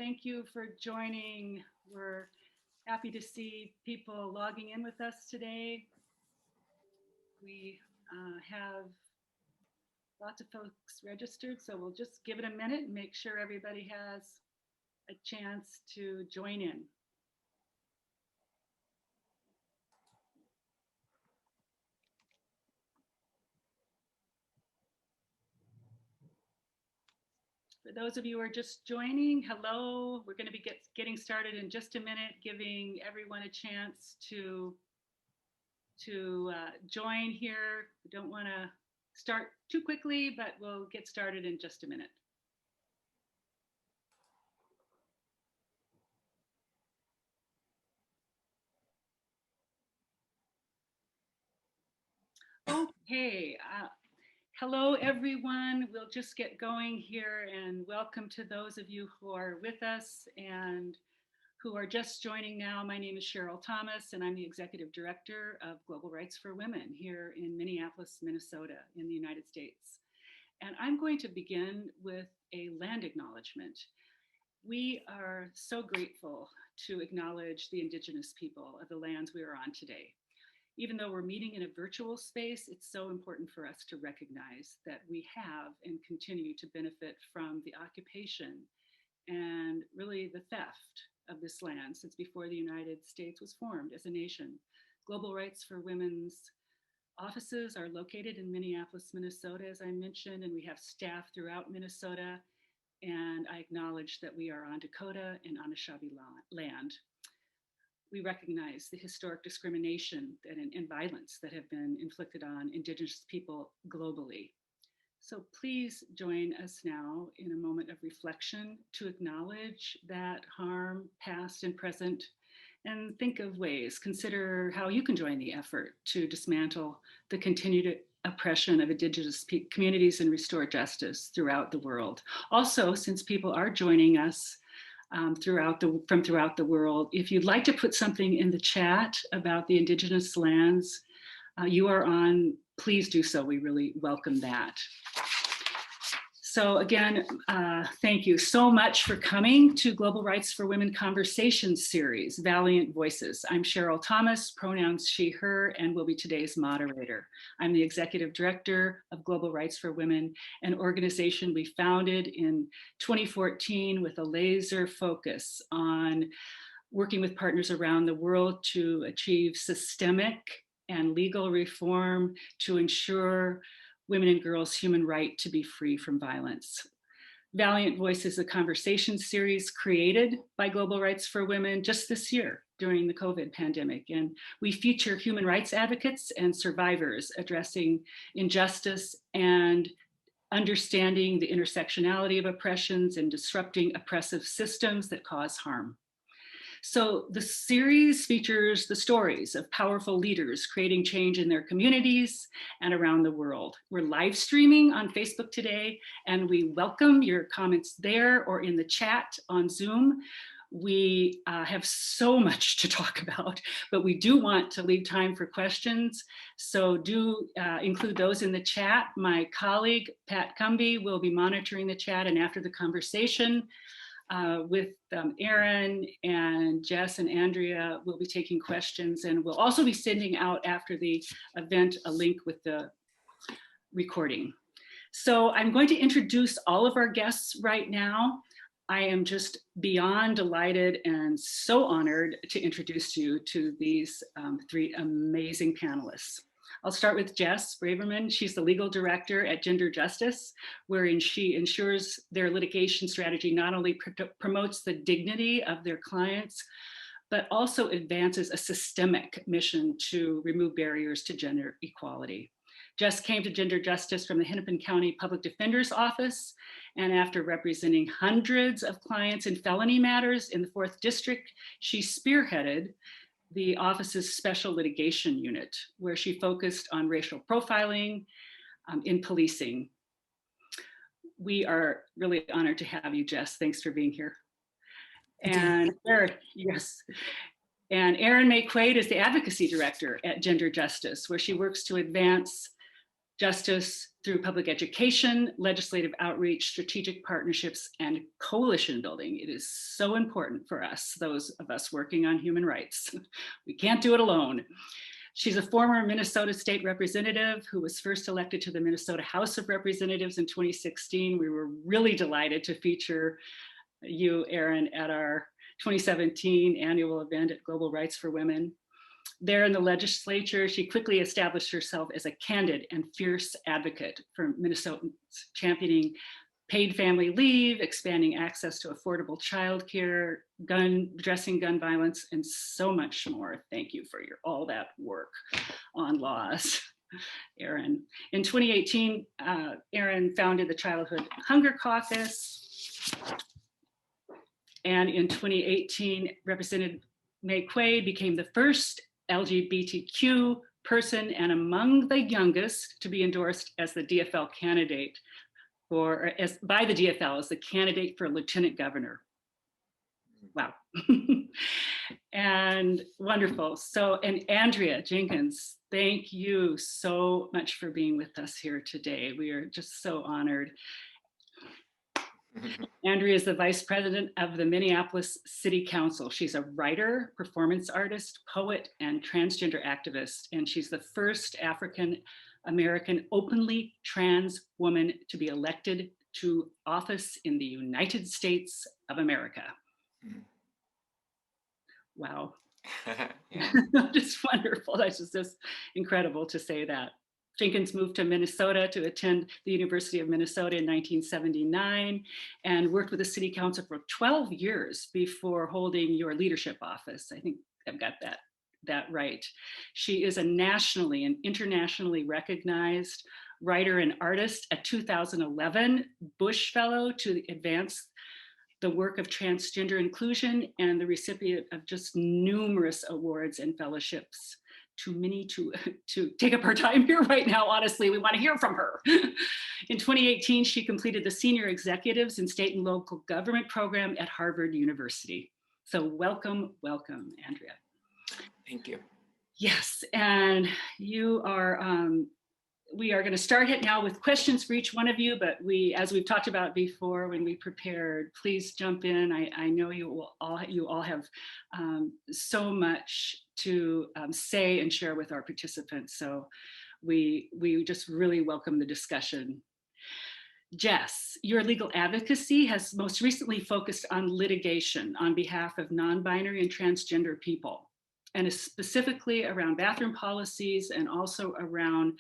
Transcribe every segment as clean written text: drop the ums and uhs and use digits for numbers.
Thank you for joining. We're happy to see people logging in with us today. We have lots of folks registered, so we'll just give it a minute and make sure everybody has a chance to join in. For those of you who are just joining, hello. We're going to be getting started in just a minute, giving everyone a chance to join here. We don't want to start too quickly, but we'll get started in just a minute. Okay. Hello, everyone. We'll just get going here, and welcome to those of you who are with us and who are just joining now. My name is Cheryl Thomas, and I'm the Executive Director of Global Rights for Women here in Minneapolis, Minnesota, in the United States. And I'm going to begin with a land acknowledgement. We are so grateful to acknowledge the Indigenous people of the lands we are on today. Even though we're meeting in a virtual space, it's so important for us to recognize that we have and continue to benefit from the occupation and really the theft of this land since before the United States was formed as a nation. Global Rights for Women's offices are located in Minneapolis, Minnesota, as I mentioned, and we have staff throughout Minnesota. And I acknowledge that we are on Dakota and Anishinaabe land. We recognize the historic discrimination and violence that have been inflicted on Indigenous people globally. So please join us now in a moment of reflection to acknowledge that harm, past and present, and think of ways, consider how you can join the effort to dismantle the continued oppression of Indigenous communities and restore justice throughout the world. Also, since people are joining us from throughout the world, if you'd like to put something in the chat about the Indigenous lands you are on, please do so. We really welcome that. So again, thank you so much for coming to Global Rights for Women Conversations series, Valiant Voices. I'm Cheryl Thomas, pronouns she, her, and will be today's moderator. I'm the Executive Director of Global Rights for Women, an organization we founded in 2014 with a laser focus on working with partners around the world to achieve systemic and legal reform to ensure women and girls' human right to be free from violence. Valiant Voice is a conversation series created by Global Rights for Women just this year during the COVID pandemic. And we feature human rights advocates and survivors addressing injustice and understanding the intersectionality of oppressions and disrupting oppressive systems that cause harm. So the series features the stories of powerful leaders creating change in their communities and around the world. We're live streaming on Facebook today, and we welcome your comments there or in the chat on Zoom. We have so much to talk about, but we do want to leave time for questions. So do include those in the chat. My colleague, Pat Cumby, will be monitoring the chat, and after the conversation, with Erin and Jess and Andrea, we'll be taking questions, and we'll also be sending out after the event a link with the recording. So I'm going to introduce all of our guests right now. I am just beyond delighted and so honored to introduce you to these three amazing panelists. I'll start with Jess Braverman. She's the legal director at Gender Justice, wherein she ensures their litigation strategy not only promotes the dignity of their clients, but also advances a systemic mission to remove barriers to gender equality. Jess came to Gender Justice from the Hennepin County Public Defender's Office, and after representing hundreds of clients in felony matters in the 4th District, she spearheaded the office's special litigation unit, where she focused on racial profiling in policing. We are really honored to have you, Jess. Thanks for being here. And yes. And Erin Maye Quade is the advocacy director at Gender Justice, where she works to advance justice through public education, legislative outreach, strategic partnerships, and coalition building. It is so important for us, those of us working on human rights. We can't do it alone. She's a former Minnesota state representative who was first elected to the Minnesota House of Representatives in 2016. We were really delighted to feature you, Erin, at our 2017 annual event at Global Rights for Women. There in the legislature, she quickly established herself as a candid and fierce advocate for Minnesotans, championing paid family leave, expanding access to affordable childcare, addressing gun violence, and so much more. Thank you for all that work on laws, Erin. In 2018, Erin founded the Childhood Hunger Caucus. And in 2018, Representative Maye Quade became the first LGBTQ person and among the youngest to be endorsed as the DFL candidate by the DFL as the candidate for lieutenant governor. Wow. And wonderful. So, and Andrea Jenkins, thank you so much for being with us here today. We are just so honored. Andrea is the vice president of the Minneapolis City Council. She's a writer, performance artist, poet, and transgender activist. And she's the first African-American openly trans woman to be elected to office in the United States of America. Wow. Just wonderful. That's just incredible to say that. Jenkins moved to Minnesota to attend the University of Minnesota in 1979 and worked with the city council for 12 years before holding your leadership office. I think I've got that right. She is a nationally and internationally recognized writer and artist, a 2011 Bush Fellow to advance the work of transgender inclusion, and the recipient of just numerous awards and fellowships. Too many to take up her time here right now. Honestly, we want to hear from her. In 2018, she completed the Senior Executives in State and Local Government program at Harvard University. So welcome, welcome, Andrea. Thank you. Yes, and you are, we are going to start it now with questions for each one of you, but as we've talked about before when we prepared, please jump in. I know you all have so much to say and share with our participants. So we just really welcome the discussion. Jess, your legal advocacy has most recently focused on litigation on behalf of non-binary and transgender people, and is specifically around bathroom policies and also around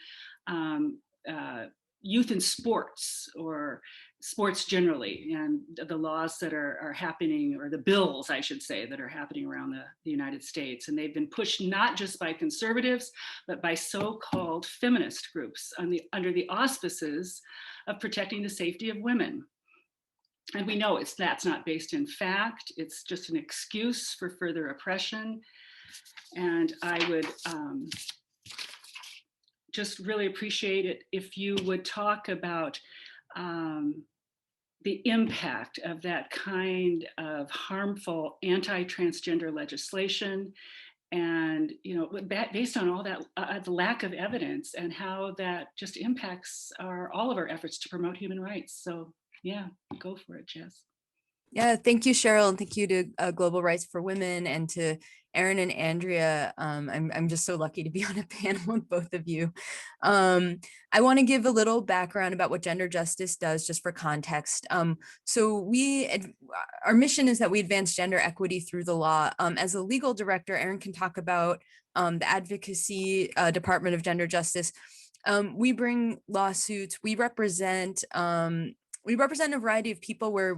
youth in sports, or sports generally, and the laws that are happening, or the bills, I should say, that are happening around the United States. And they've been pushed not just by conservatives, but by so-called feminist groups under the auspices of protecting the safety of women. And we know that's not based in fact, it's just an excuse for further oppression. And I would just really appreciate it if you would talk about the impact of that kind of harmful anti-transgender legislation, and based on all that, the lack of evidence, and how that just impacts all of our efforts to promote human rights. So yeah, go for it, Jess. Yeah, thank you, Cheryl, and thank you to Global Rights for Women, and to Erin and Andrea. I'm just so lucky to be on a panel with both of you. I want to give a little background about what Gender Justice does, just for context. So our mission is that we advance gender equity through the law. As a legal director, Erin can talk about the advocacy department of Gender Justice. We bring lawsuits. We represent a variety of people where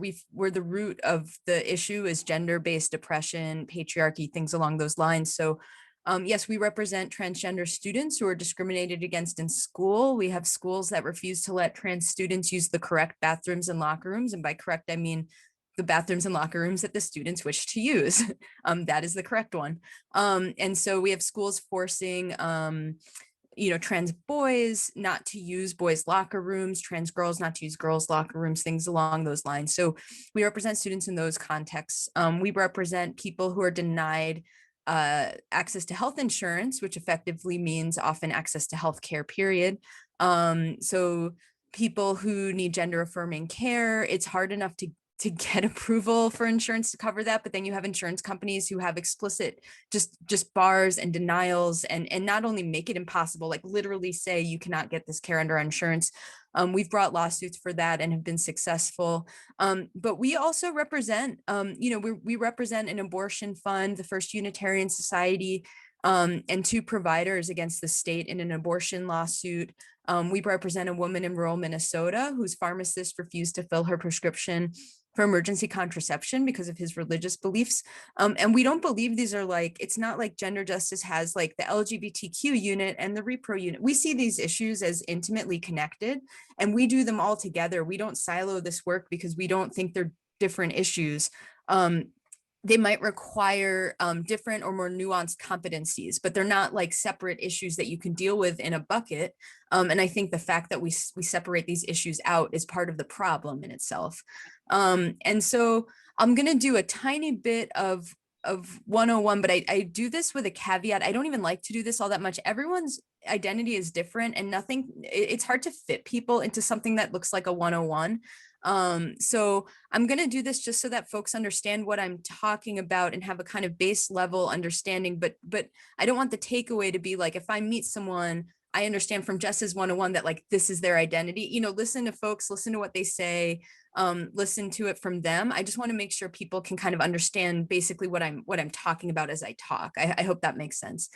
the root of the issue is gender-based oppression, patriarchy, things along those lines. So yes, we represent transgender students who are discriminated against in school. We have schools that refuse to let trans students use the correct bathrooms and locker rooms. And by correct, I mean the bathrooms and locker rooms that the students wish to use. That is the correct one. And so we have schools forcing trans boys not to use boys' locker rooms, trans girls not to use girls' locker rooms, things along those lines. So we represent students in those contexts. We represent people who are denied access to health insurance, which effectively means often access to health care, period. So people who need gender affirming care, it's hard enough to get approval for insurance to cover that, but then you have insurance companies who have explicit just bars and denials, and not only make it impossible, like literally say you cannot get this care under our insurance. We've brought lawsuits for that and have been successful. But we also represent, we represent an abortion fund, the First Unitarian Society, and 2 providers against the state in an abortion lawsuit. We represent a woman in rural Minnesota whose pharmacist refused to fill her prescription for emergency contraception because of his religious beliefs. And we don't believe these are like, it's not like gender justice has like the LGBTQ unit and the repro unit. We see these issues as intimately connected, and we do them all together. We don't silo this work because we don't think they're different issues. They might require different or more nuanced competencies, but they're not like separate issues that you can deal with in a bucket. And I think the fact that we separate these issues out is part of the problem in itself. And so I'm going to do a tiny bit of 101, but I do this with a caveat. I don't even like to do this all that much. Everyone's identity is different, and it's hard to fit people into something that looks like a 101. So I'm going to do this just so that folks understand what I'm talking about and have a kind of base level understanding, but I don't want the takeaway to be like, if I meet someone, I understand from Jess's 101 that like, this is their identity, listen to folks, listen to what they say, listen to it from them. I just want to make sure people can kind of understand basically what I'm talking about as I talk. I hope that makes sense.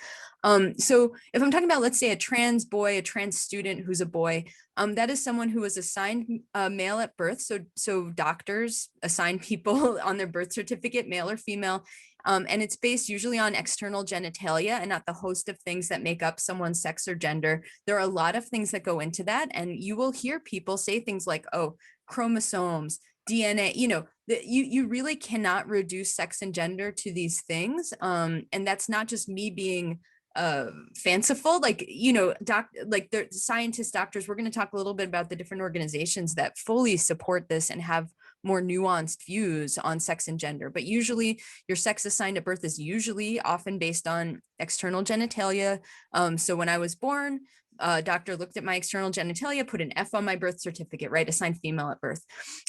So if I'm talking about, let's say, a trans boy, a trans student who's a boy, that is someone who was assigned male at birth. So doctors assign people on their birth certificate, male or female. And it's based usually on external genitalia and not the host of things that make up someone's sex or gender. There are a lot of things that go into that. And you will hear people say things like, oh, chromosomes, DNA, you really cannot reduce sex and gender to these things. And that's not just me being fanciful, like, the scientists, doctors, we're going to talk a little bit about the different organizations that fully support this and have more nuanced views on sex and gender. But usually your sex assigned at birth is usually often based on external genitalia. So when I was born, a doctor looked at my external genitalia, put an F on my birth certificate, right? Assigned female at birth.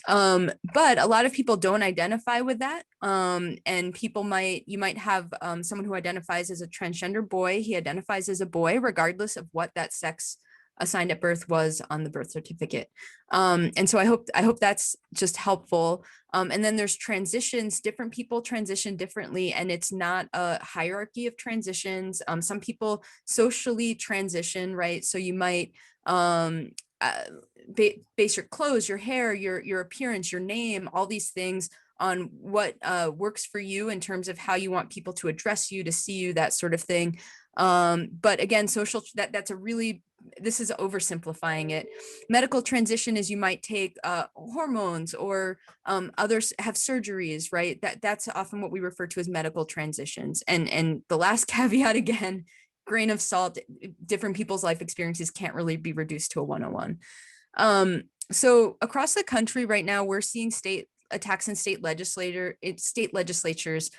But a lot of people don't identify with that. And you might have someone who identifies as a transgender boy. He identifies as a boy, regardless of what that sex assigned at birth was on the birth certificate. And so I hope that's just helpful. And then there's transitions. Different people transition differently, and it's not a hierarchy of transitions. Some people socially transition, right? So you might base your clothes, your hair, your appearance, your name, all these things on what works for you in terms of how you want people to address you, to see you, that sort of thing. But again, this is oversimplifying it. Medical transition is you might take hormones, or others have surgeries, right? That's often what we refer to as medical transitions. And the last caveat, again, grain of salt, different people's life experiences can't really be reduced to a 101. So across the country right now, we're seeing attacks in state legislatures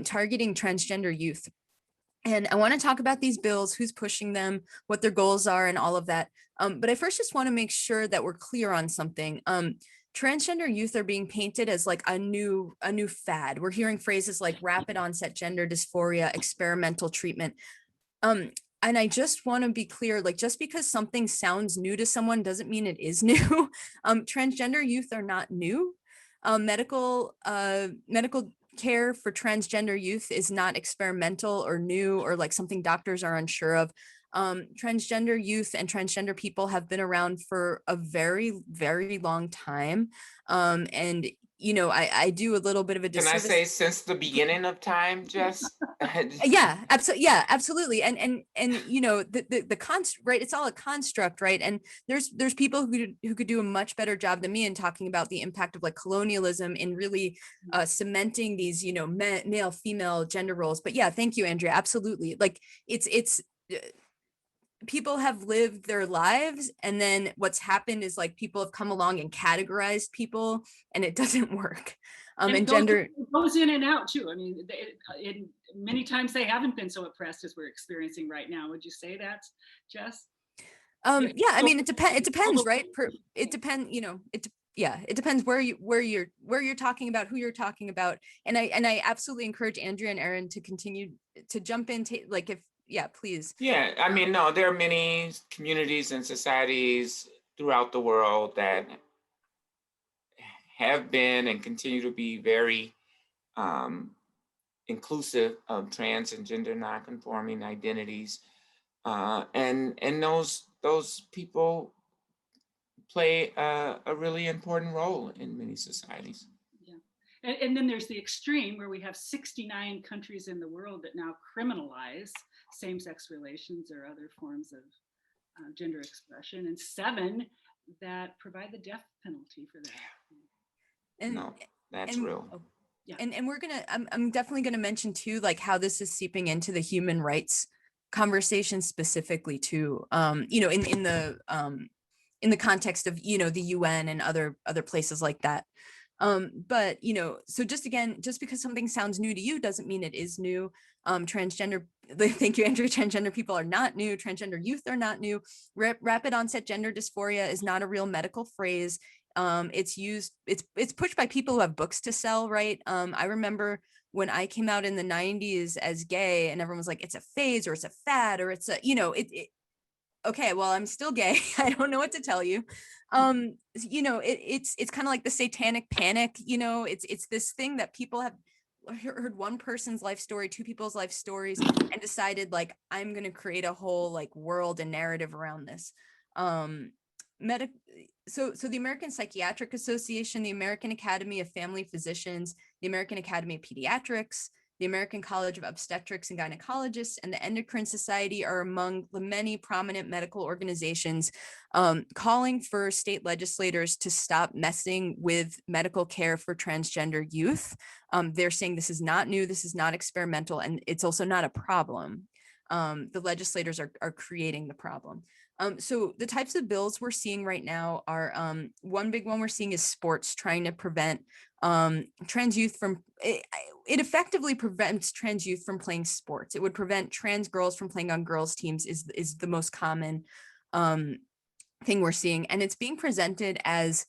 targeting transgender youth. And I want to talk about these bills, who's pushing them, what their goals are, and all of that. But I first just want to make sure that we're clear on something. Transgender youth are being painted as like a new fad. We're hearing phrases like rapid onset gender dysphoria, experimental treatment. And I just want to be clear, like, just because something sounds new to someone doesn't mean it is new. Transgender youth are not new. Medical care for transgender youth is not experimental or new or like something doctors are unsure of. Transgender youth and transgender people have been around for a very, very long time. And I do a little bit of a disservice. Can I say since the beginning of time, Jess? Yeah, absolutely. And the right, it's all a construct, right? And there's people who could do a much better job than me in talking about the impact of like colonialism in really cementing these male female gender roles. But yeah, thank you, Andrea. Absolutely. Like it's people have lived their lives, and then what's happened is like people have come along and categorized people, and it doesn't work. And gender goes in and out too. I mean, many times they haven't been so oppressed as we're experiencing right now. Would you say that, Jess? Yeah, I So- mean, it depends, right? It depends, it depends where you're talking about, who you're talking about. And I absolutely encourage Andrea and Erin to continue to jump in, like please. Yeah, I mean, no, there are many communities and societies throughout the world that have been and continue to be very inclusive of trans and gender nonconforming identities, and those people play a really important role in many societies. Yeah. And then there's the extreme where we have 69 countries in the world that now criminalize same-sex relations or other forms of gender expression, and 7 that provide the death penalty for that. And, No, that's and, real. oh, yeah. And we're gonna, I'm definitely gonna mention too, like how this is seeping into the human rights conversation specifically too, in the context of, the UN and other places like that. But, so just because something sounds new to you doesn't mean it is new. Transgender, thank you, Andrea, transgender people are not new. Transgender youth are not new. Rapid onset gender dysphoria is not a real medical phrase. It's pushed by people who have books to sell, right? I remember when I came out in the 90s as gay and everyone was like, it's a phase or it's a fad or it's a, okay, well, I'm still gay. I don't know what to tell you. It's kind of like the satanic panic, it's this thing that people have heard one person's life story, 2 people's life stories, and decided like, I'm going to create a whole like world and narrative around this. So the American Psychiatric Association, the American Academy of Family Physicians, the American Academy of Pediatrics, the American College of Obstetrics and Gynecologists, and the Endocrine Society are among the many prominent medical organizations calling for state legislators to stop messing with medical care for transgender youth. They're saying this is not new, this is not experimental, and it's also not a problem. The legislators are creating the problem. So the types of bills we're seeing right now are, one big one we're seeing is sports trying to prevent trans youth from, it effectively prevents trans youth from playing sports. It would prevent trans girls from playing on girls teams is the most common thing we're seeing. And it's being presented as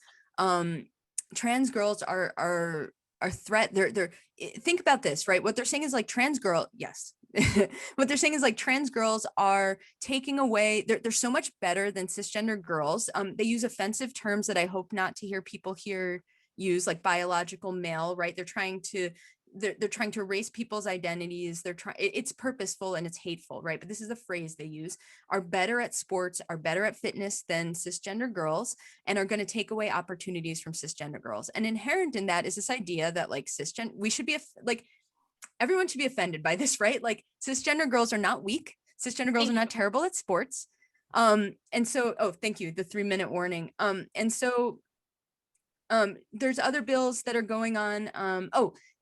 trans girls are threat. Think about this, right? What they're saying is like trans girl, yes. What they're saying is like trans girls are taking away, they're so much better than cisgender girls. They use offensive terms that I hope not to hear people here use, like biological male, right? They're trying to erase people's identities. It's purposeful and it's hateful, right? But this is a phrase they use, are better at sports, are better at fitness than cisgender girls, and are going to take away opportunities from cisgender girls. And inherent in that is this idea that like we should be like, everyone should be offended by this, right? Like cisgender girls are not weak. Cisgender girls are not terrible at sports. And so, oh, thank you. The 3-minute warning. And so there's other bills that are going on.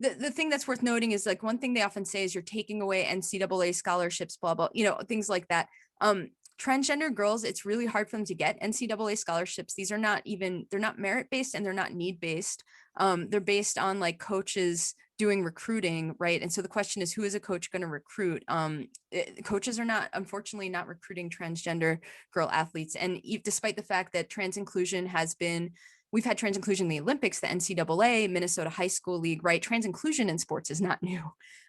The thing that's worth noting is like, one thing they often say is you're taking away NCAA scholarships, blah, blah, things like that. Transgender girls, it's really hard for them to get NCAA scholarships. These are not they're not merit-based and they're not need-based. They're based on like coaches doing recruiting, right? And so the question is, who is a coach going to recruit? Coaches are unfortunately not recruiting transgender girl athletes. And despite the fact that trans inclusion we've had trans inclusion in the Olympics, the NCAA, Minnesota High School League, right? Trans inclusion in sports is not new,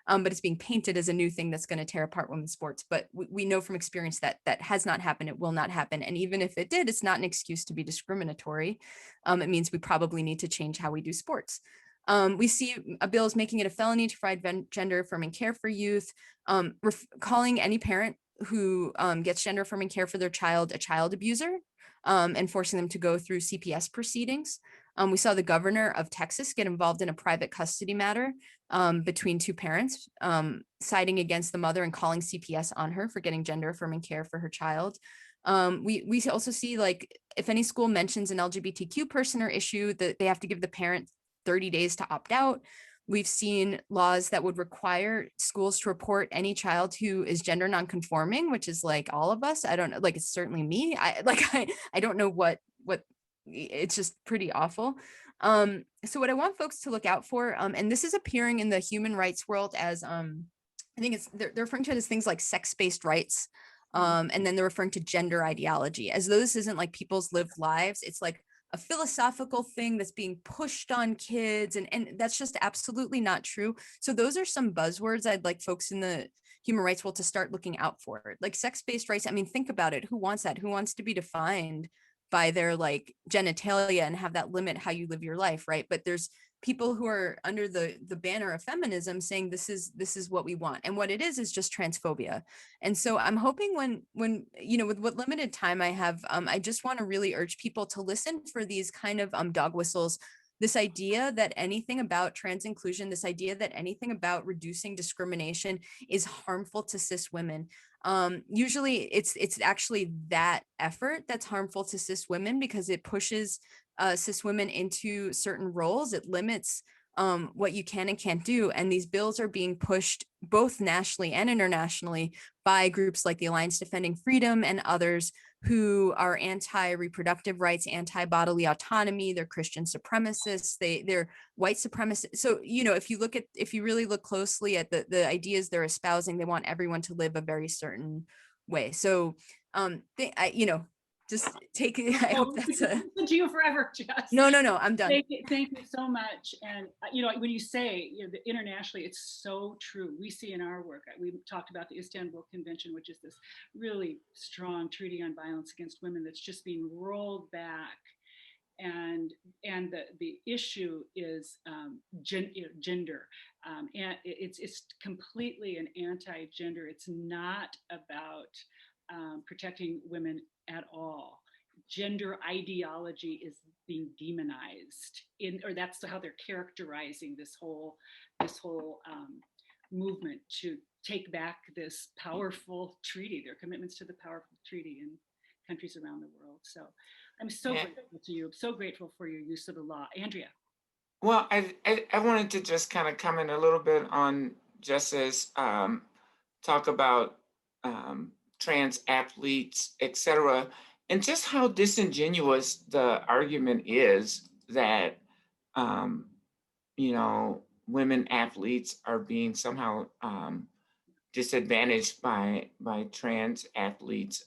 but it's being painted as a new thing that's going to tear apart women's sports. But we know from experience that has not happened. It will not happen. And even if it did, it's not an excuse to be discriminatory. It means we probably need to change how we do sports. We see a bill is making it a felony to provide gender affirming care for youth, calling any parent who gets gender affirming care for their child a child abuser, and forcing them to go through CPS proceedings. We saw the governor of Texas get involved in a private custody matter between 2 parents, siding against the mother and calling CPS on her for getting gender affirming care for her child. We also see, like, if any school mentions an LGBTQ person or issue, that they have to give the parent 30 days to opt out. We've seen laws that would require schools to report any child who is gender nonconforming, which is like all of us. I don't know, like it's certainly me. I don't know what it's just pretty awful. So what I want folks to look out for, and this is appearing in the human rights world as I think they're referring to it as things like sex-based rights. And then they're referring to gender ideology, as though this isn't like people's lived lives. It's like a philosophical thing that's being pushed on kids. And that's just absolutely not true. So those are some buzzwords I'd like folks in the human rights world to start looking out for. Like sex-based rights, I mean, think about it. Who wants that? Who wants to be defined by their like genitalia and have that limit how you live your life, right? But there's people who are under the banner of feminism saying this is what we want, and what it is just transphobia. And so I'm hoping when you know, with what limited time I have, I just want to really urge people to listen for these kind of dog whistles. This idea that anything about trans inclusion, this idea that anything about reducing discrimination is harmful to cis women. Usually it's actually that effort that's harmful to cis women, because it pushes cis women into certain roles. It limits what you can and can't do. And these bills are being pushed both nationally and internationally by groups like the Alliance Defending Freedom and others who are anti-reproductive rights, anti-bodily autonomy. They're Christian supremacists. They're white supremacists. So, you know, if you really look closely at the ideas they're espousing, they want everyone to live a very certain way. So, just take it. I hope that's a. To you forever, Jess. No, I'm done. Thank you so much. And you know, when you say, you know, internationally, it's so true. We see in our work. We talked about the Istanbul Convention, which is this really strong treaty on violence against women that's just being rolled back, and the issue is gender, and it's completely an anti-gender. It's not about protecting women at all. Gender ideology is being demonized or that's how they're characterizing this whole movement to take back this powerful treaty, their commitments to the powerful treaty in countries around the world. So I'm so grateful to you. I'm so grateful for your use of the law. Andrea. Well, I wanted to just kind of comment a little bit on Jess's talk about trans athletes, etc., and just how disingenuous the argument is that you know, women athletes are being somehow disadvantaged by trans athletes.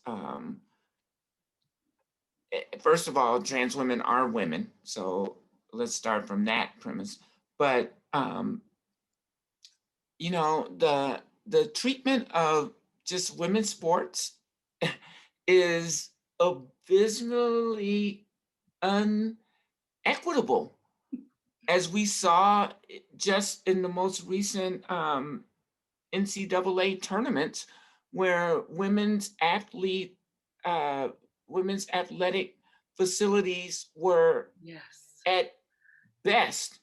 First of all, trans women are women, so let's start from that premise. But you know, the treatment of just women's sports is abysmally unequitable, as we saw just in the most recent NCAA tournaments, where women's athletic facilities were at best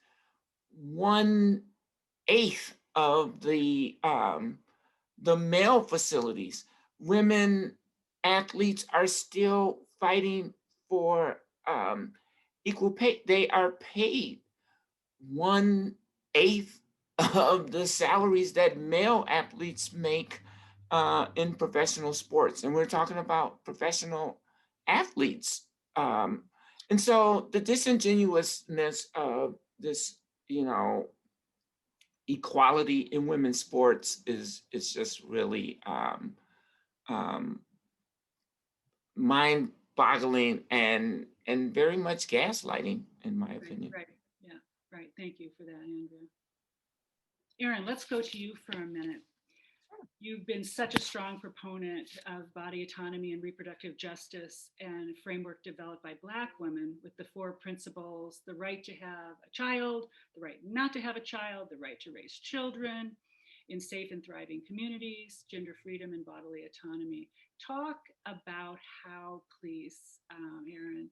1/8 of the male facilities. Women athletes are still fighting for equal pay. They are paid 1/8 of the salaries that male athletes make in professional sports. And we're talking about professional athletes. And so the disingenuousness of this, you know, equality in women's sports is just really mind-boggling and very much gaslighting, in my opinion. Right. Yeah. Right. Thank you for that, Andrea. Erin, let's go to you for a minute. You've been such a strong proponent of body autonomy and reproductive justice and a framework developed by Black women with the 4 principles: the right to have a child, the right not to have a child, the right to raise children in safe and thriving communities, gender freedom, and bodily autonomy. Talk about how, please, Erin,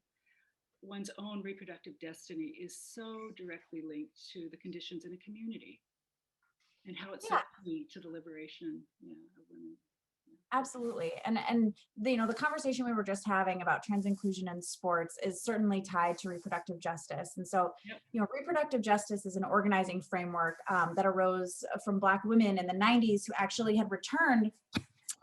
one's own reproductive destiny is so directly linked to the conditions in a community, and how it's so key to the liberation of women. Absolutely. And the, you know, the conversation we were just having about trans inclusion in sports is certainly tied to reproductive justice. And so, you know, reproductive justice is an organizing framework that arose from Black women in the 90s who actually had returned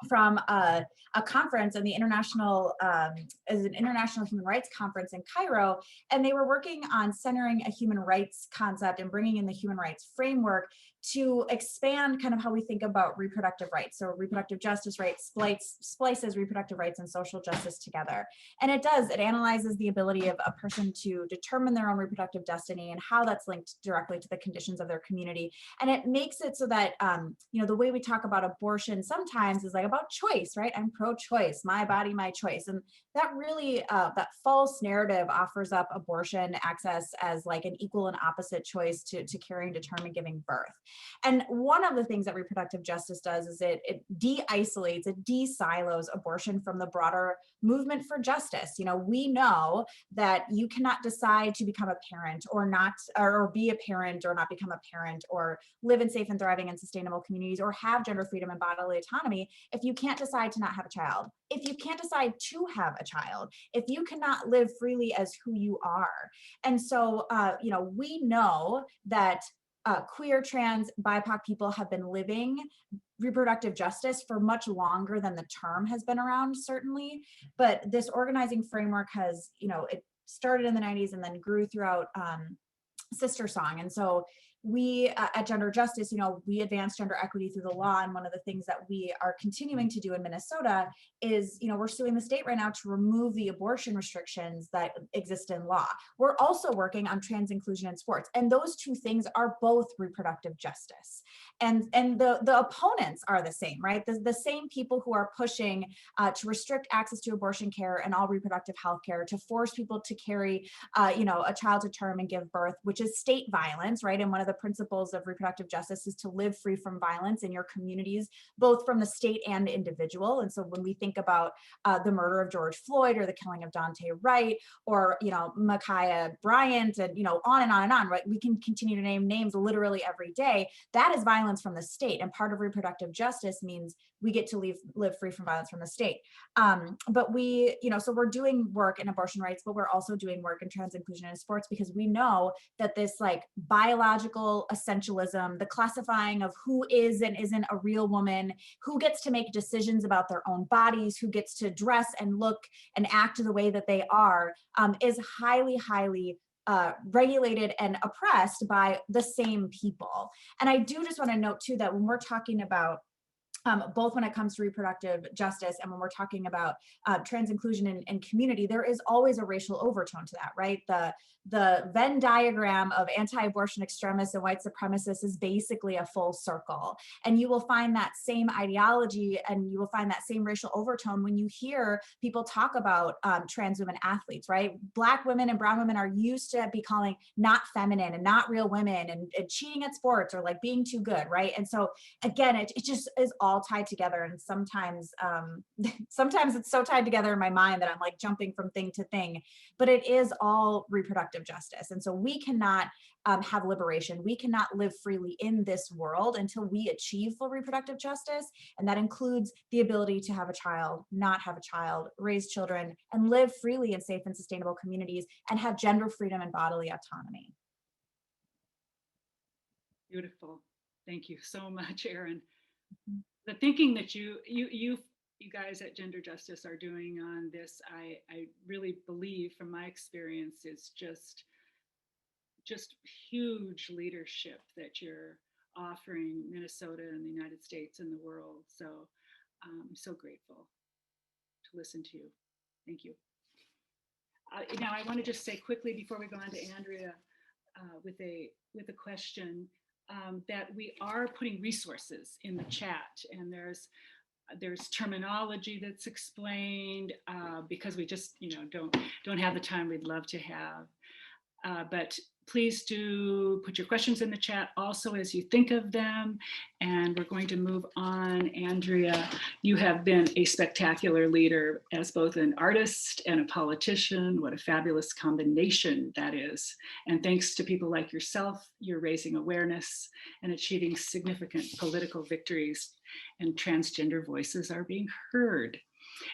from a conference and the international as an international human rights conference in Cairo, and they were working on centering a human rights concept and bringing in the human rights framework to expand kind of how we think about reproductive rights. So reproductive justice rights splices reproductive rights and social justice together. And it analyzes the ability of a person to determine their own reproductive destiny and how that's linked directly to the conditions of their community. And it makes it so that, you know, the way we talk about abortion sometimes is like about choice, right? I'm pro-choice, my body, my choice. And that really, that false narrative offers up abortion access as like an equal and opposite choice to carrying, determining, giving birth. And one of the things that reproductive justice does is it de-isolates, it de-silos abortion from the broader movement for justice. You know, we know that you cannot decide to become a parent or not, or be a parent or not become a parent, or live in safe and thriving and sustainable communities, or have gender freedom and bodily autonomy if you can't decide to not have a child, if you can't decide to have a child, if you cannot live freely as who you are. And so, you know, we know that queer, trans, BIPOC people have been living reproductive justice for much longer than the term has been around, certainly. But this organizing framework has, you know, it started in the 90s and then grew throughout Sister Song. And so we at Gender Justice, you know, we advance gender equity through the law. And one of the things that we are continuing to do in Minnesota is, you know, we're suing the state right now to remove the abortion restrictions that exist in law. We're also working on trans inclusion in sports. And those two things are both reproductive justice. And the opponents are the same, right? The same people who are pushing to restrict access to abortion care and all reproductive health care, to force people to carry, you know, a child to term and give birth, which is state violence, right? And one of the principles of reproductive justice is to live free from violence in your communities, both from the state and individual. And so when we think about the murder of George Floyd or the killing of Daunte Wright or, you know, Ma'Khia Bryant and, you know, on and on and on, right? We can continue to name names literally every day. That is violence from the state. And part of reproductive justice means we get to live free from violence from the state. But we, you know, so we're doing work in abortion rights, but we're also doing work in trans inclusion in sports, because we know that this like biological essentialism, the classifying of who is and isn't a real woman, who gets to make decisions about their own bodies, who gets to dress and look and act the way that they are, is highly, highly regulated and oppressed by the same people. And I do just want to note too that when we're talking about both when it comes to reproductive justice and when we're talking about trans inclusion and community, there is always a racial overtone to that, right? The Venn diagram of anti-abortion extremists and white supremacists is basically a full circle. And you will find that same ideology and you will find that same racial overtone when you hear people talk about trans women athletes, right? Black women and brown women are used to be calling not feminine and not real women and cheating at sports or like being too good, right? And so again, it just is all tied together. And sometimes sometimes it's so tied together in my mind that I'm like jumping from thing to thing, but it is all reproductive justice. And so we cannot have liberation. We cannot live freely in this world until we achieve full reproductive justice. And that includes the ability to have a child, not have a child, raise children, and live freely in safe and sustainable communities and have gender freedom and bodily autonomy. Beautiful. Thank you so much, Erin. The thinking that you guys at Gender Justice are doing on this, I really believe from my experience is just huge leadership that you're offering Minnesota and the United States and the world. So I'm so grateful to listen to you. Thank you. Now I want to just say quickly before we go on to Andrea with a question that we are putting resources in the chat, and there's terminology that's explained because we just don't have the time we'd love to have. But please do put your questions in the chat also as you think of them. And we're going to move on. Andrea, you have been a spectacular leader as both an artist and a politician. What a fabulous combination that is. And thanks to people like yourself, you're raising awareness and achieving significant political victories, and transgender voices are being heard.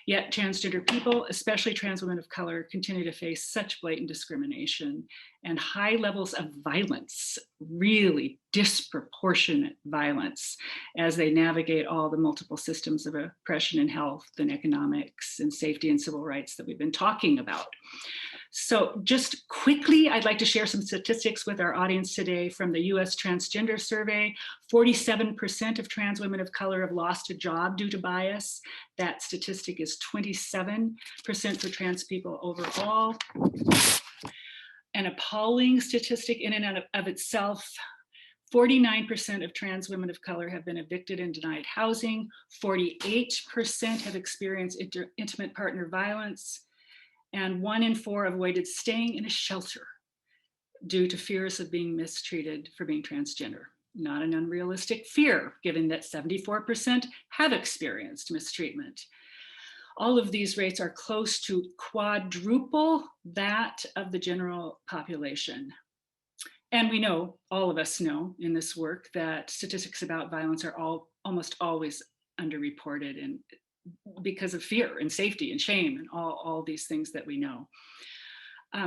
Yet transgender people, especially trans women of color, continue to face such blatant discrimination and high levels of violence, really disproportionate violence, as they navigate all the multiple systems of oppression in health and economics and safety and civil rights that we've been talking about. So just quickly, I'd like to share some statistics with our audience today from the US Transgender Survey. 47% of trans women of color have lost a job due to bias. That statistic is 27% for trans people overall. An appalling statistic in and of itself. 49% of trans women of color have been evicted and denied housing. 48% have experienced intimate partner violence. And 1 in 4 avoided staying in a shelter due to fears of being mistreated for being transgender. Not an unrealistic fear, given that 74% have experienced mistreatment. All of these rates are close to quadruple that of the general population. And we know, all of us know in this work, that statistics about violence are almost always underreported, and because of fear and safety and shame and all these things that we know.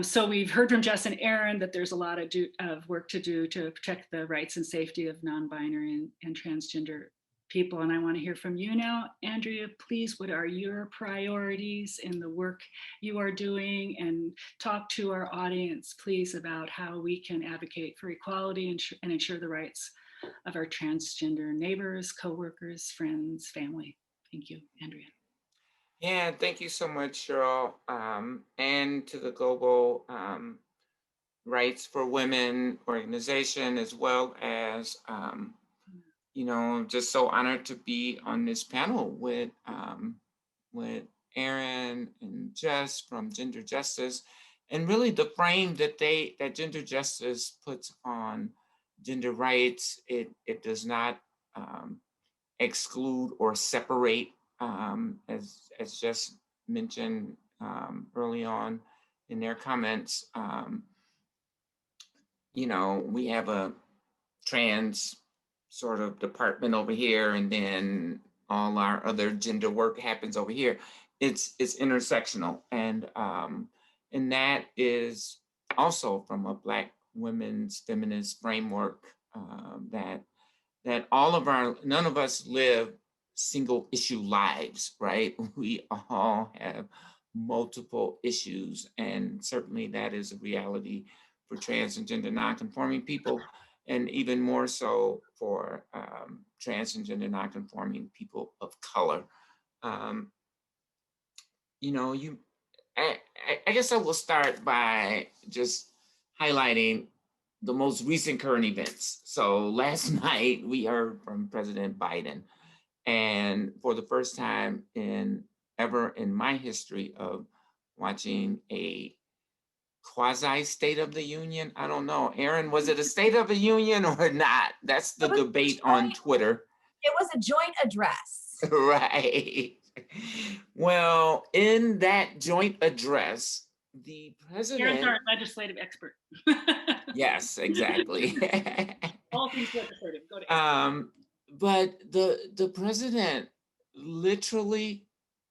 So we've heard from Jess and Erin that there's a lot of work to do to protect the rights and safety of non-binary and transgender people. And I want to hear from you now. Andrea, please, what are your priorities in the work you are doing? And talk to our audience, please, about how we can advocate for equality and ensure the rights of our transgender neighbors, coworkers, friends, family. Thank you, Andrea. Yeah, thank you so much, Cheryl, and to the Global Rights for Women organization, as well as, just so honored to be on this panel with Erin and Jess from Gender Justice, and really the frame that Gender Justice puts on gender rights. It does not exclude or separate, as Jess mentioned early on in their comments. We have a trans sort of department over here, and then all our other gender work happens over here. It's intersectional, and that is also from a Black women's feminist framework, that none of us live single issue lives, right? We all have multiple issues, and certainly that is a reality for trans and gender nonconforming people, and even more so for trans and gender nonconforming people of color. I guess I will start by just highlighting the most recent current events. So last night we heard from President Biden, and for the first time ever in my history of watching a quasi State of the Union, I don't know, Erin, was it a State of the Union or not? That's the debate on Twitter. It was a joint address. Right. Well, in that joint address, the president— Erin's our legislative expert. Yes, exactly. All things legislative. Go to Erin. But the president literally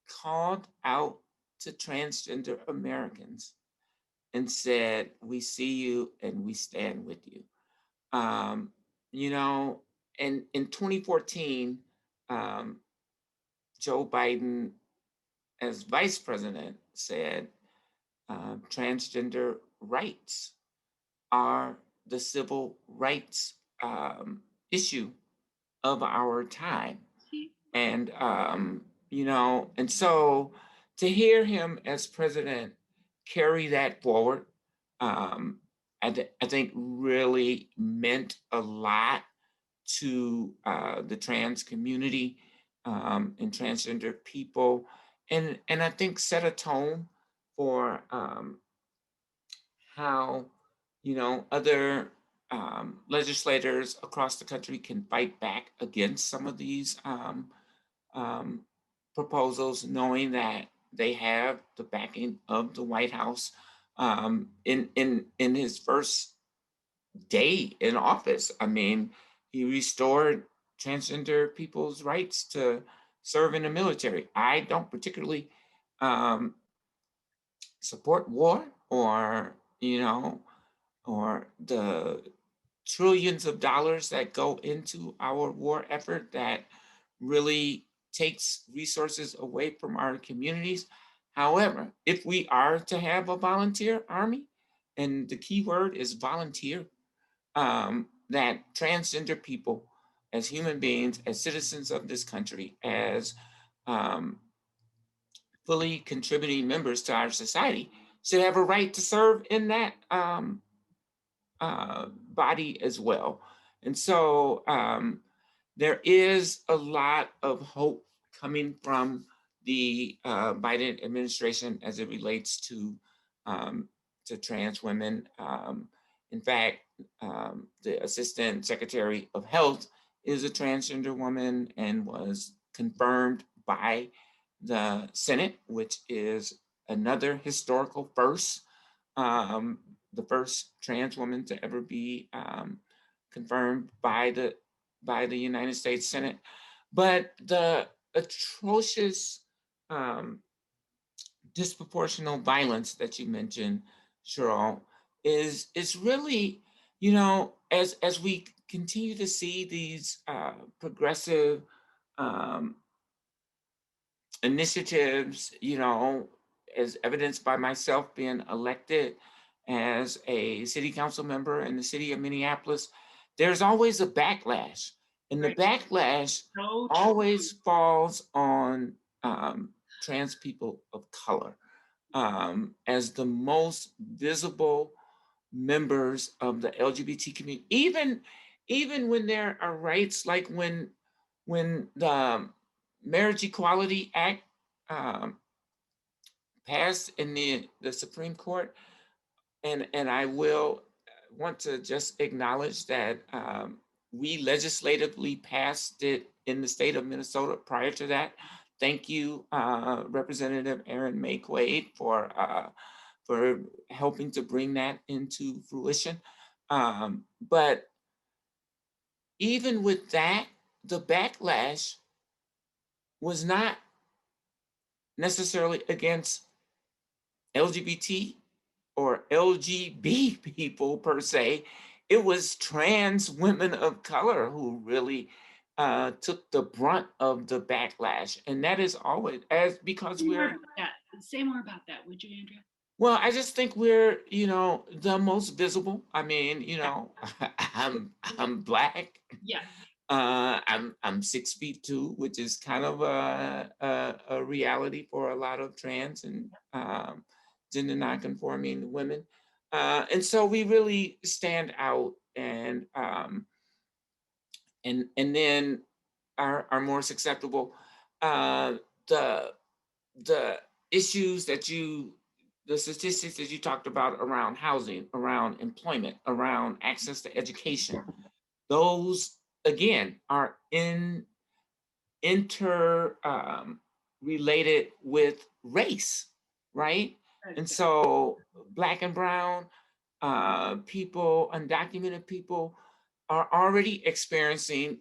called out to transgender Americans and said, "We see you and we stand with you." And in 2014, Joe Biden, as vice president, said, transgender rights are the civil rights issue of our time. And, and so to hear him as president carry that forward, I think really meant a lot to the trans community and transgender people, and I think set a tone for how other legislators across the country can fight back against some of these proposals, knowing that they have the backing of the White House. In his first day in office, I mean, he restored transgender people's rights to serve in the military. I don't particularly support war or, or the trillions of dollars that go into our war effort that really takes resources away from our communities. However, if we are to have a volunteer army, and the key word is volunteer, that transgender people, as human beings, as citizens of this country, as fully contributing members to our society, should have a right to serve in that body as well. And so there is a lot of hope coming from the Biden administration as it relates to trans women. In fact, the Assistant Secretary of Health is a transgender woman and was confirmed by the Senate, which is another historical first. The first trans woman to ever be confirmed by the United States Senate. But the atrocious disproportional violence that you mentioned, Cheryl, is really, as we continue to see these progressive initiatives, as evidenced by myself being elected as a city council member in the city of Minneapolis, there's always a backlash. And the backlash always falls on trans people of color as the most visible members of the LGBT community. Even when there are rights, like when the Marriage Equality Act passed in the Supreme Court, and I will want to just acknowledge that we legislatively passed it in the state of Minnesota prior to that. Thank you, Representative Erin Maye Quade, for helping to bring that into fruition. But even with that, the backlash was not necessarily against LGBT or LGB people per se. It was trans women of color who really took the brunt of the backlash. And that is always because we're... Say more about that, would you, Andrea? Well, I just think we're, the most visible. I mean, I'm Black. Yeah. I'm 6'2", which is kind of a reality for a lot of trans and gender nonconforming women, and so we really stand out, and then are more susceptible. The issues the statistics that you talked about around housing, around employment, around access to education, those again are interrelated with race, right? And so Black and brown people, undocumented people are already experiencing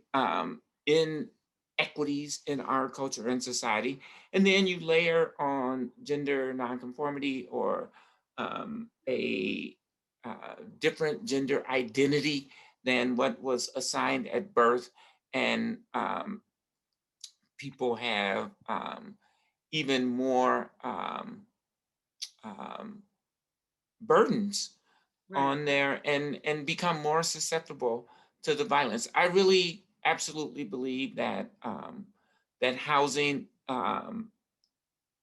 inequities in our culture and society. And then you layer on gender nonconformity or a different gender identity than what was assigned at birth. And people have even more burdens on there and become more susceptible to the violence. I really absolutely believe that that housing,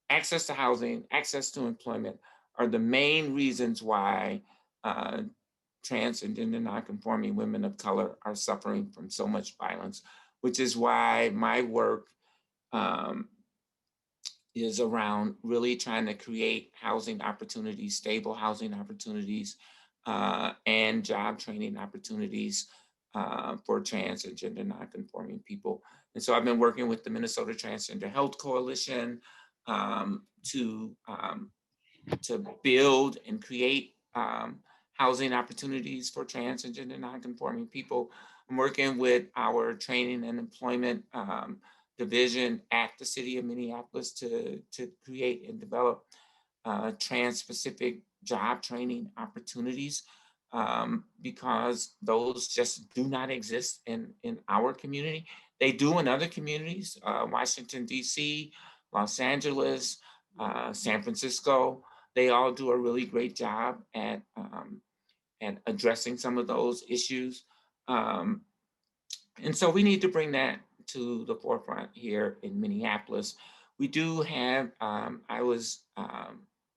access to housing, access to employment are the main reasons why trans and gender nonconforming women of color are suffering from so much violence, which is why my work is around really trying to create housing opportunities, stable housing opportunities, and job training opportunities for trans and gender nonconforming people. And so I've been working with the Minnesota Transgender Health Coalition to build and create housing opportunities for trans and gender nonconforming people. I'm working with our training and employment division at the city of Minneapolis to create and develop trans-specific job training opportunities, because those just do not exist in our community. They do in other communities, Washington, D.C., Los Angeles, San Francisco. They all do a really great job at addressing some of those issues. And so we need to bring that to the forefront here in Minneapolis. We do have, I was,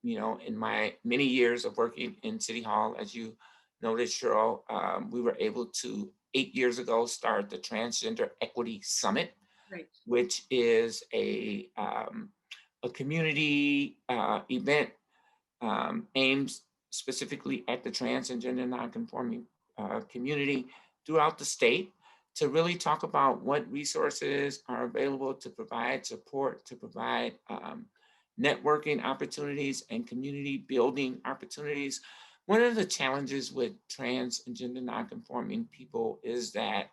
in my many years of working in City Hall, as you noted, Cheryl, we were able to 8 years ago start the Transgender Equity Summit, Right. which is a community event aimed specifically at the trans and gender nonconforming community throughout the state, to really talk about what resources are available to provide support, to provide networking opportunities and community building opportunities. One of the challenges with trans and gender nonconforming people is that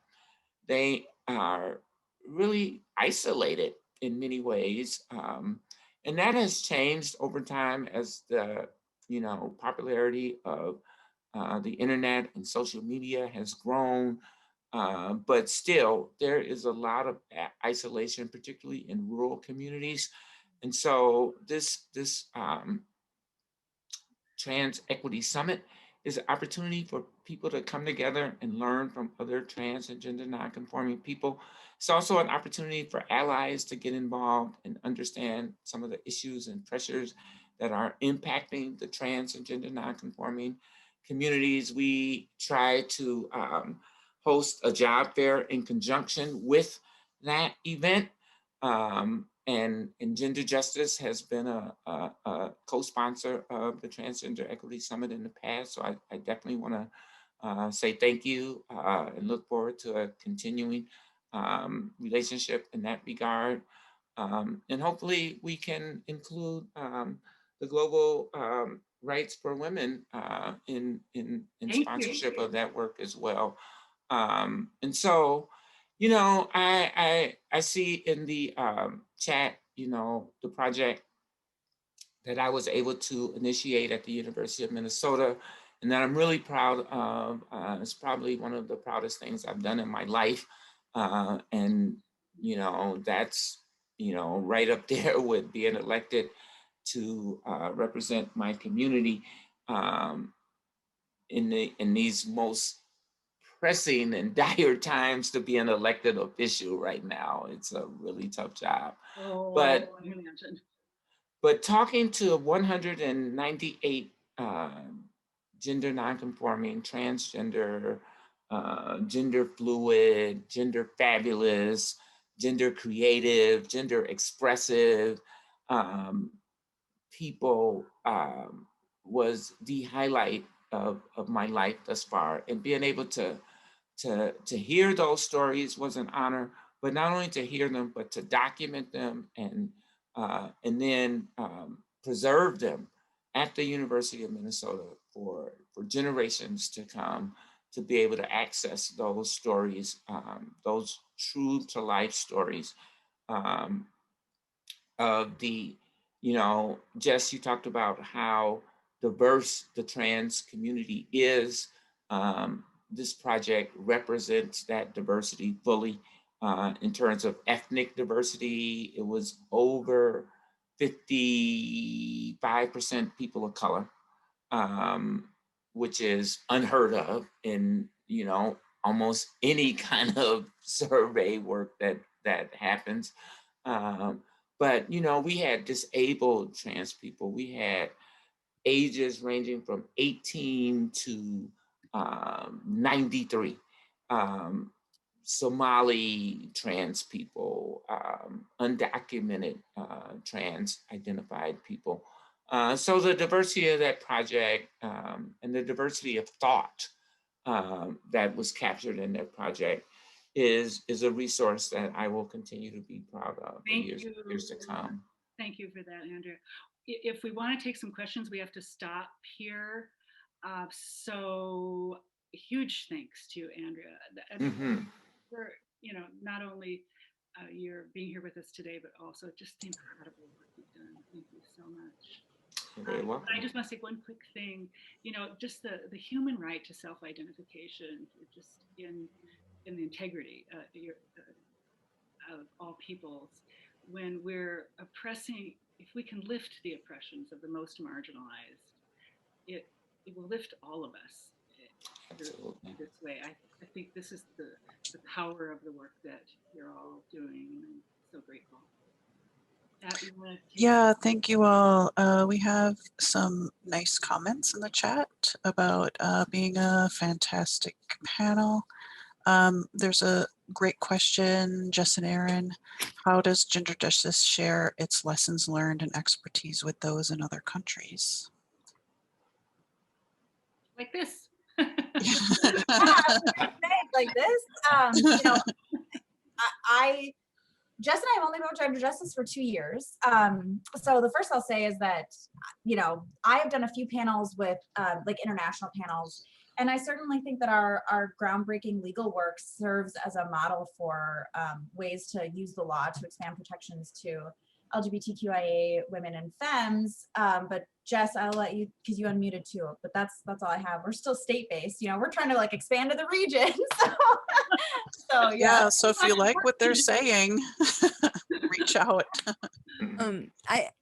they are really isolated in many ways. And that has changed over time as the popularity of the internet and social media has grown. But still, there is a lot of isolation, particularly in rural communities. And so this Trans Equity Summit is an opportunity for people to come together and learn from other trans and gender nonconforming people. It's also an opportunity for allies to get involved and understand some of the issues and pressures that are impacting the trans and gender nonconforming communities. We try to host a job fair in conjunction with that event. And Gender Justice has been a co-sponsor of the Transgender Equity Summit in the past. So I definitely want to say thank you and look forward to a continuing relationship in that regard. And hopefully we can include the global rights for women in sponsorship of that work as well. And so, I see in the chat, the project that I was able to initiate at the University of Minnesota, and that I'm really proud of. It's probably one of the proudest things I've done in my life. And, that's, right up there with being elected to represent my community in these most pressing and dire times. To be an elected official right now, it's a really tough job. Oh, but I can imagine. But talking to 198 gender nonconforming, transgender, gender fluid, gender fabulous, gender creative, gender expressive people was the highlight of my life thus far. And being able to hear those stories was an honor, but not only to hear them, but to document them and then preserve them at the University of Minnesota for generations to come, to be able to access those stories, those true to life stories of the, Jess, you talked about how diverse the trans community is. This project represents that diversity fully. In terms of ethnic diversity, it was over 55% people of color, which is unheard of in, almost any kind of survey work that happens. But, we had disabled trans people. We had ages ranging from 18 to 93. Somali trans people, undocumented trans identified people. So the diversity of that project and the diversity of thought that was captured in that project is a resource that I will continue to be proud of for years to come. Thank you for that, Andrea. If we want to take some questions, we have to stop here. So huge thanks to Andrea. For, not only your being here with us today, but also just the incredible work you've done. Thank you so much. You're very welcome. I just want to say one quick thing, just the human right to self-identification, just in the integrity of all peoples. When we're oppressing, if we can lift the oppressions of the most marginalized, it will lift all of us. Absolutely. This way, I think this is the power of the work that you're all doing, and I'm so grateful. Yeah, thank you all. We have some nice comments in the chat about being a fantastic panel. There's a great question, Jess and Erin. How does gender justice share its lessons learned and expertise with those in other countries? Like this. Like this. Jess and I have only been with gender justice for 2 years. So the first I'll say is that, I have done a few panels with like international panels, and I certainly think that our groundbreaking legal work serves as a model for ways to use the law to expand protections to LGBTQIA women and femmes. But Jess, I'll let you, because you unmuted too, but that's all I have. We're still state-based, we're trying to like expand to the region. So yeah, so if you like what they're saying, reach out.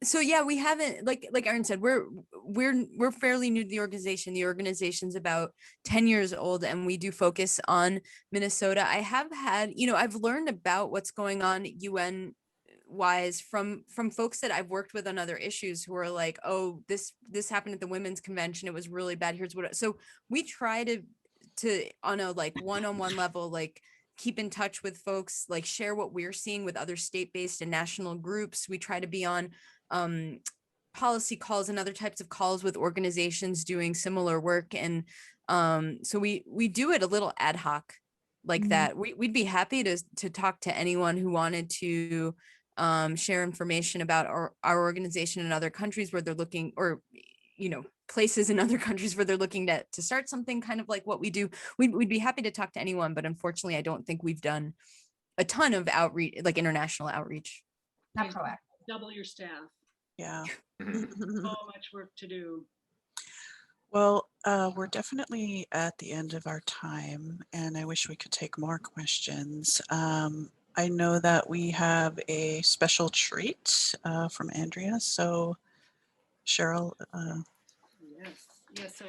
So yeah, we haven't, like Erin said, we're fairly new to the organization. The organization's about 10 years old, and we do focus on Minnesota. I have had, I've learned about what's going on UN wise from folks that I've worked with on other issues who are like, oh, this happened at the women's convention, it was really bad, here's what. So we try to on a like one-on-one level, like keep in touch with folks, like share what we're seeing with other state-based and national groups. We try to be on policy calls and other types of calls with organizations doing similar work. And so we do it a little ad hoc like that. We'd be happy to talk to anyone who wanted to share information about our organization in other countries where they're looking, or places in other countries where they're looking to start something kind of like what we do. We'd be happy to talk to anyone, but unfortunately I don't think we've done a ton of outreach, like international outreach. Not proactive. Double your staff. Yeah. So much work to do. Well, we're definitely at the end of our time, and I wish we could take more questions. I know that we have a special treat from Andrea, so Cheryl. Yes. So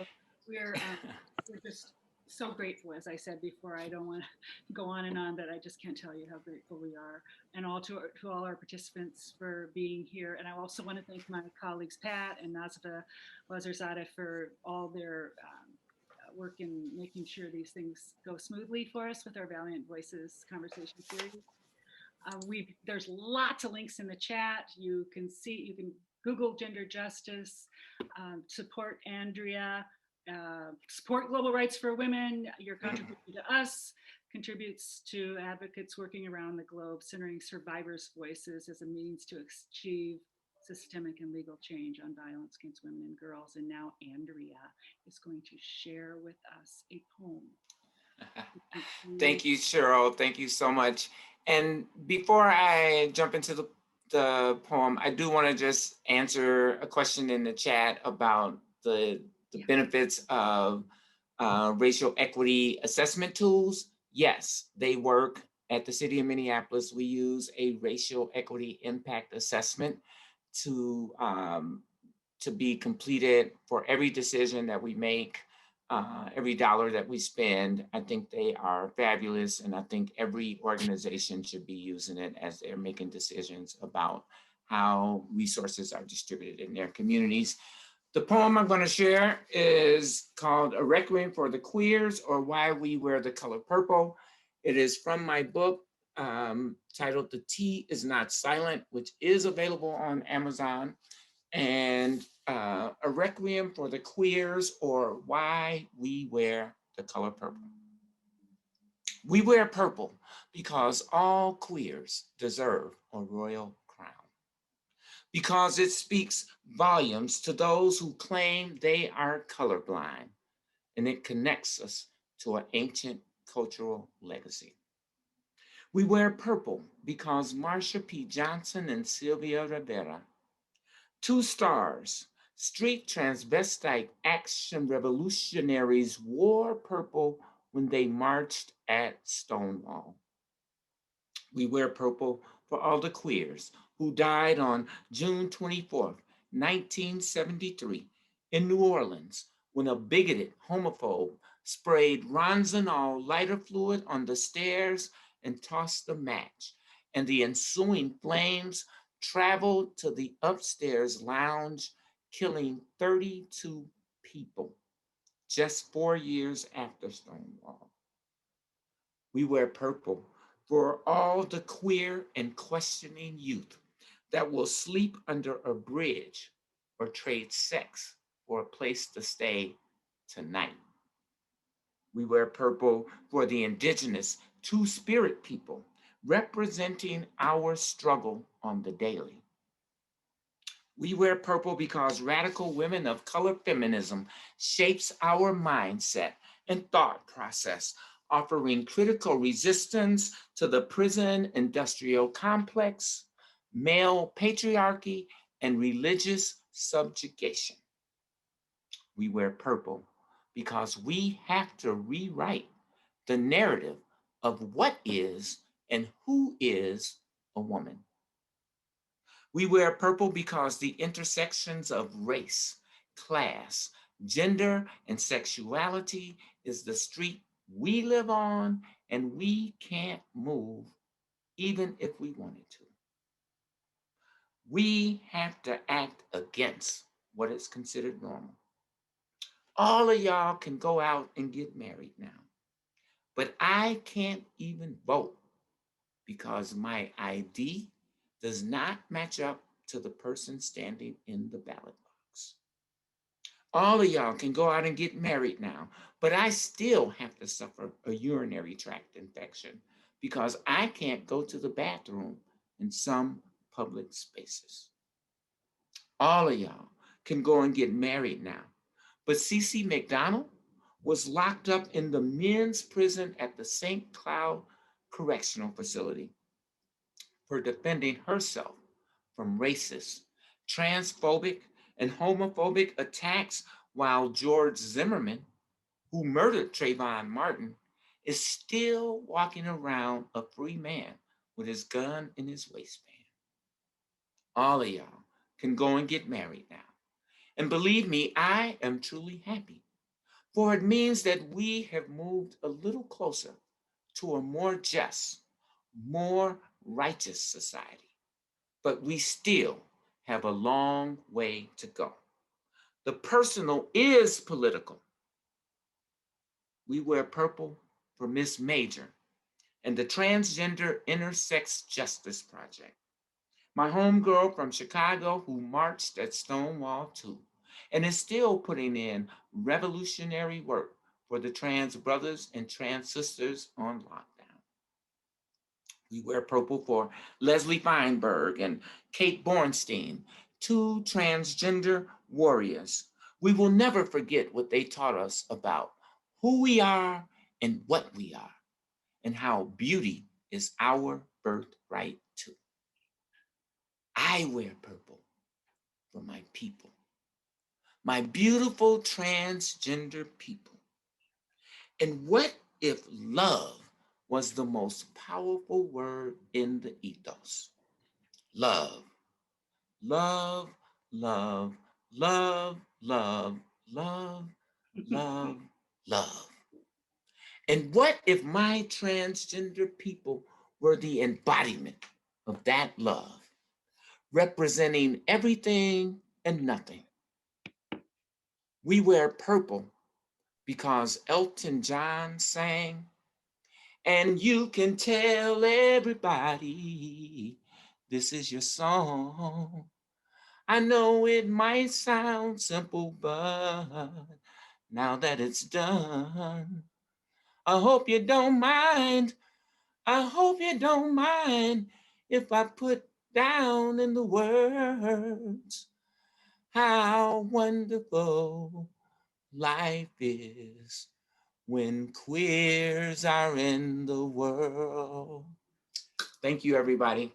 we're just so grateful. As I said before, I don't want to go on and on, but I just can't tell you how grateful we are, and all to all our participants for being here. And I also want to thank my colleagues Pat and Nazfa Wazirzadeh for all their work in making sure these things go smoothly for us with our Valiant Voices conversation series. There's lots of links in the chat. You can Google gender justice, support Andrea, support Global Rights for Women. Your contribution to us contributes to advocates working around the globe, centering survivors' voices as a means to achieve systemic and legal change on violence against women and girls. And now Andrea is going to share with us a poem. Thank you, Cheryl. Thank you so much. And before I jump into the poem, I do want to just answer a question in the chat about the benefits of racial equity assessment tools. Yes, they work. At the City of Minneapolis, we use a racial equity impact assessment to be completed for every decision that we make. Every dollar that we spend. I think they are fabulous, and I think every organization should be using it as they're making decisions about how resources are distributed in their communities. The poem I'm going to share is called A Requiem for the Queers, or Why We Wear the Color Purple. It is from my book titled The T Is Not Silent, which is available on Amazon. And A Requiem for the Queers, or Why We Wear the Color Purple. We wear purple because all queers deserve a royal crown. Because it speaks volumes to those who claim they are colorblind, and it connects us to an ancient cultural legacy. We wear purple because Marsha P. Johnson and Sylvia Rivera, two stars, street transvestite action revolutionaries, wore purple when they marched at Stonewall. We wear purple for all the queers who died on June 24th, 1973 in New Orleans when a bigoted homophobe sprayed Ronzanol lighter fluid on the stairs and tossed a match, and the ensuing flames traveled to the upstairs lounge, killing 32 people just 4 years after Stonewall. We wear purple for all the queer and questioning youth that will sleep under a bridge or trade sex for a place to stay tonight. We wear purple for the indigenous two-spirit people representing our struggle on the daily. We wear purple because radical women of color feminism shapes our mindset and thought process, offering critical resistance to the prison industrial complex, male patriarchy, and religious subjugation. We wear purple because we have to rewrite the narrative of what is and who is a woman. We wear purple because the intersections of race, class, gender, and sexuality is the street we live on, and we can't move even if we wanted to. We have to act against what is considered normal. All of y'all can go out and get married now, but I can't even vote because my ID does not match up to the person standing in the ballot box. All of y'all can go out and get married now, but I still have to suffer a urinary tract infection because I can't go to the bathroom in some public spaces. All of y'all can go and get married now, but Cece McDonald was locked up in the men's prison at the St. Cloud Correctional Facility for defending herself from racist, transphobic, and homophobic attacks, while George Zimmerman, who murdered Trayvon Martin, is still walking around a free man with his gun in his waistband. All of y'all can go and get married now. And believe me, I am truly happy, for it means that we have moved a little closer to a more just, more righteous society. But we still have a long way to go. The personal is political. We wear purple for Miss Major and the Transgender Intersex Justice Project, my homegirl from Chicago who marched at Stonewall too, and is still putting in revolutionary work for the trans brothers and trans sisters on lockdown. We wear purple for Leslie Feinberg and Kate Bornstein, two transgender warriors. We will never forget what they taught us about who we are and what we are, and how beauty is our birthright too. I wear purple for my people, my beautiful transgender people. And what if love was the most powerful word in the ethos? Love, love, love, love, love, love, love, love. And what if my transgender people were the embodiment of that love, representing everything and nothing? We wear purple because Elton John sang, and you can tell everybody this is your song. I know it might sound simple, but now that it's done, I hope you don't mind. I hope you don't mind if I put down in the words how wonderful life is when queers are in the world. Thank you, everybody.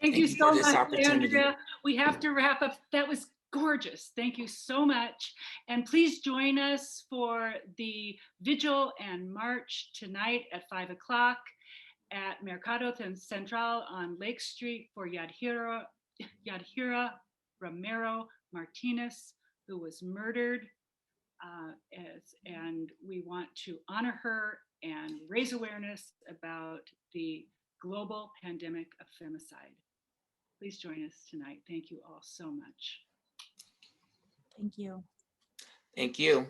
Thank you for so this much, opportunity. Andrea. We have to wrap up. That was gorgeous. Thank you so much. And please join us for the vigil and march tonight at 5 o'clock at Mercado Central on Lake Street for Yadira Romero Martinez, who was murdered. And we want to honor her and raise awareness about the global pandemic of femicide. Please join us tonight. Thank you all so much. Thank you. Thank you.